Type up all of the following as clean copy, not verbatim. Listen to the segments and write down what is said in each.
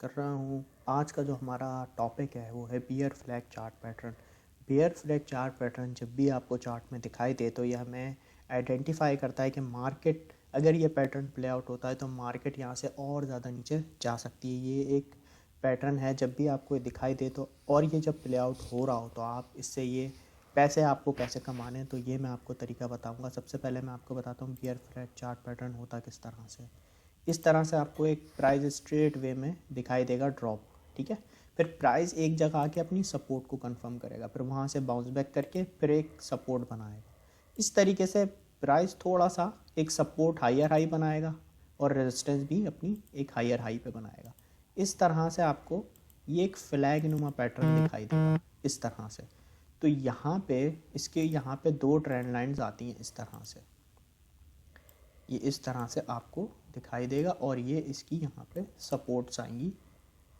कर रहा हूँ। आज का जो हमारा टॉपिक है वो है bear flag chart pattern. Bear flag chart pattern जब भी आपको चार्ट में दिखाई दे तो ये हमें आइडेंटिफाई करता है कि मार्केट अगर ये पैटर्न प्ले आउट होता है तो मार्केट यहाँ से और ज़्यादा नीचे जा सकती है। ये एक पैटर्न है, जब भी आपको ये दिखाई दे तो, और ये जब प्ले आउट हो रहा हो तो आप इससे ये पैसे आपको कैसे कमाने हैं तो ये मैं आपको तरीका बताऊंगा। सबसे पहले मैं आपको बताता हूँ बियर फ्लैग चार्ट पैटर्न होता किस तरह से। इस तरह से आपको एक प्राइस स्ट्रेट वे में दिखाई देगा ड्रॉप, ठीक है। फिर प्राइस एक जगह आके अपनी सपोर्ट को कंफर्म करेगा, फिर वहाँ से बाउंस बैक करके फिर एक सपोर्ट बनाएगा। इस तरीके से प्राइस थोड़ा सा एक सपोर्ट हायर हाई बनाएगा और रेजिस्टेंस भी अपनी एक हायर हाई पे बनाएगा। इस तरह से आपको ये एक फ्लैग नुमा पैटर्न दिखाई देगा इस तरह से। तो यहाँ पे इसके यहाँ पे दो ट्रेंड लाइंस आती हैं इस तरह से, ये इस तरह से आपको दिखाई देगा और ये इसकी यहाँ पे सपोर्ट्स आएंगी।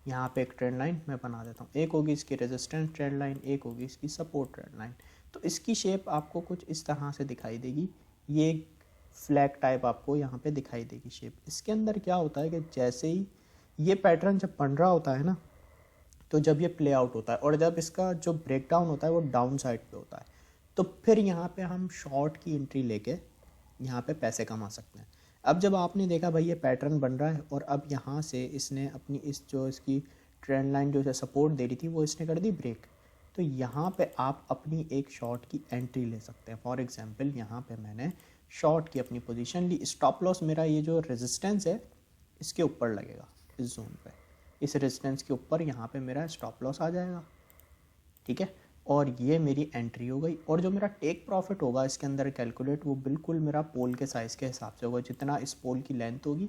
यहाँ पे एक ट्रेंड लाइन मैं बना देता हूँ, एक होगी इसकी रेजिस्टेंस ट्रेंड लाइन, एक होगी इसकी सपोर्ट ट्रेंड लाइन। तो इसकी शेप आपको कुछ इस तरह से दिखाई देगी। ये एक फ्लैग टाइप आपको यहाँ पे दिखाई देगी शेप। इसके अंदर क्या होता है कि जैसे ही ये पैटर्न जब बन रहा होता है ना, तो जब ये प्ले आउट होता है और जब इसका जो ब्रेक डाउन होता है वो डाउन साइड पे होता है, तो फिर यहाँ पे हम शॉर्ट की एंट्री लेके यहाँ पे पैसे कमा सकते हैं। अब जब आपने देखा भाई ये पैटर्न बन रहा है और अब यहाँ से इसने अपनी इस जो इसकी ट्रेंड लाइन जो इसे सपोर्ट दे रही थी वो इसने कर दी ब्रेक, तो यहाँ पे आप अपनी एक शॉर्ट की एंट्री ले सकते हैं। फॉर एग्जांपल यहाँ पे मैंने शॉर्ट की अपनी पोजीशन ली। स्टॉप लॉस मेरा ये जो रेजिस्टेंस है इसके ऊपर लगेगा, इस जोन पे, इस रेजिस्टेंस के ऊपर यहाँ पे मेरा स्टॉप लॉस आ जाएगा, ठीक है। और ये मेरी एंट्री हो गई। और जो मेरा टेक प्रॉफिट होगा इसके अंदर कैलकुलेट, वो बिल्कुल मेरा पोल के साइज़ के हिसाब से होगा। जितना इस पोल की लेंथ होगी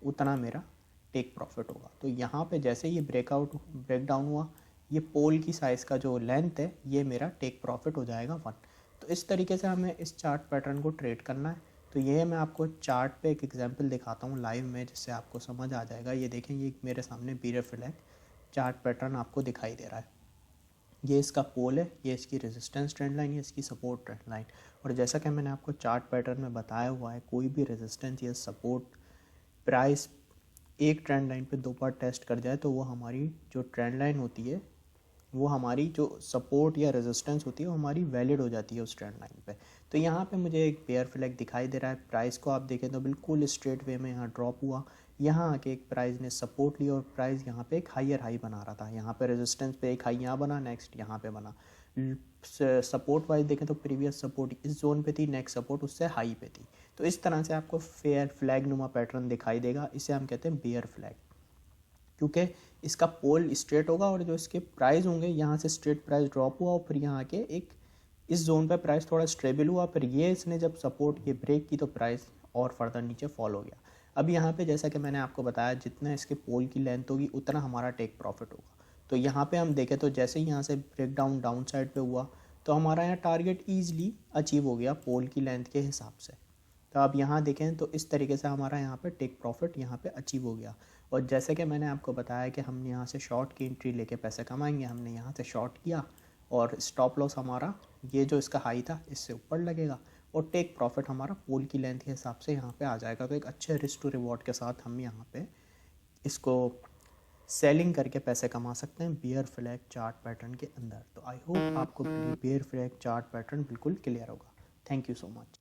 उतना मेरा टेक प्रॉफिट होगा। तो यहाँ पे जैसे ये ब्रेक डाउन हुआ, ये पोल की साइज़ का जो लेंथ है ये मेरा टेक प्रॉफिट हो जाएगा 1। तो इस तरीके से हमें इस चार्ट पैटर्न को ट्रेड करना है। तो ये मैं आपको चार्ट पे एक एग्जांपल दिखाता हूँ लाइव में, जिससे आपको समझ आ जाएगा। ये देखें, ये मेरे सामने बियर फ्लैग चार्ट पैटर्न आपको दिखाई दे रहा है। ये इसका पोल है, ये इसकी रेजिस्टेंस ट्रेंड लाइन, ये इसकी सपोर्ट ट्रेंड लाइन। और जैसा कि मैंने आपको चार्ट पैटर्न में बताया हुआ है, कोई भी रेजिस्टेंस या सपोर्ट प्राइस एक ट्रेंड लाइन पे 2 बार टेस्ट कर जाए तो वो हमारी जो ट्रेंड लाइन होती है, वो हमारी जो सपोर्ट या रेजिस्टेंस होती है वो हमारी वैलिड हो जाती है उस ट्रेंड लाइन पे। तो यहाँ पे मुझे एक बेयर फ्लैग दिखाई दे रहा है। प्राइस को आप देखें तो बिल्कुल स्ट्रेट वे में यहाँ ड्रॉप हुआ, यहाँ आके एक प्राइस ने सपोर्ट लिया और प्राइस यहाँ पे एक हायर हाई बना रहा था। यहाँ पे रेजिस्टेंस पे एक हाई यहाँ बना, नेक्स्ट यहाँ पे बना। सपोर्ट वाइज देखें तो प्रीवियस सपोर्ट इस जोन पे थी, नेक्स्ट सपोर्ट उससे हाई पे थी। तो इस तरह से आपको फेयर फ्लैग नुमा पैटर्न दिखाई देगा। इसे हम कहते हैं बेयर फ्लैग, क्योंकि इसका पोल स्ट्रेट होगा और जो इसके प्राइस होंगे यहाँ से स्ट्रेट प्राइस ड्रॉप हुआ और फिर यहाँ के एक इस जोन पे प्राइस थोड़ा स्टेबल हुआ, फिर ये इसने जब सपोर्ट ये ब्रेक की तो प्राइस और फर्दर नीचे फॉल हो गया। अब यहाँ पे जैसा कि मैंने आपको बताया, जितना इसके पोल की लेंथ होगी उतना हमारा टेक प्रॉफिट होगा। तो यहाँ पे हम देखें तो जैसे ही यहाँ से ब्रेक डाउन साइड पे हुआ तो हमारा यहाँ टारगेट ईजिली अचीव हो गया पोल की लेंथ के हिसाब से। तो आप यहाँ देखें तो इस तरीके से हमारा यहाँ पे टेक प्रॉफिट यहाँ पे अचीव हो गया। और जैसे कि मैंने आपको बताया कि हम यहाँ से शॉर्ट की एंट्री लेके पैसे कमाएंगे, हमने यहाँ से शॉर्ट किया और स्टॉप लॉस हमारा ये जो इसका हाई था इससे ऊपर लगेगा और टेक प्रॉफिट हमारा पोल की लेंथ के हिसाब से यहाँ पे आ जाएगा। तो एक अच्छे रिस्क टू रिवॉर्ड के साथ हम यहाँ पे इसको सेलिंग करके पैसे कमा सकते हैं बियर फ्लैग चार्ट पैटर्न के अंदर। तो आई होप आपको बियर फ्लैग चार्ट पैटर्न बिल्कुल क्लियर होगा। Thank you so much.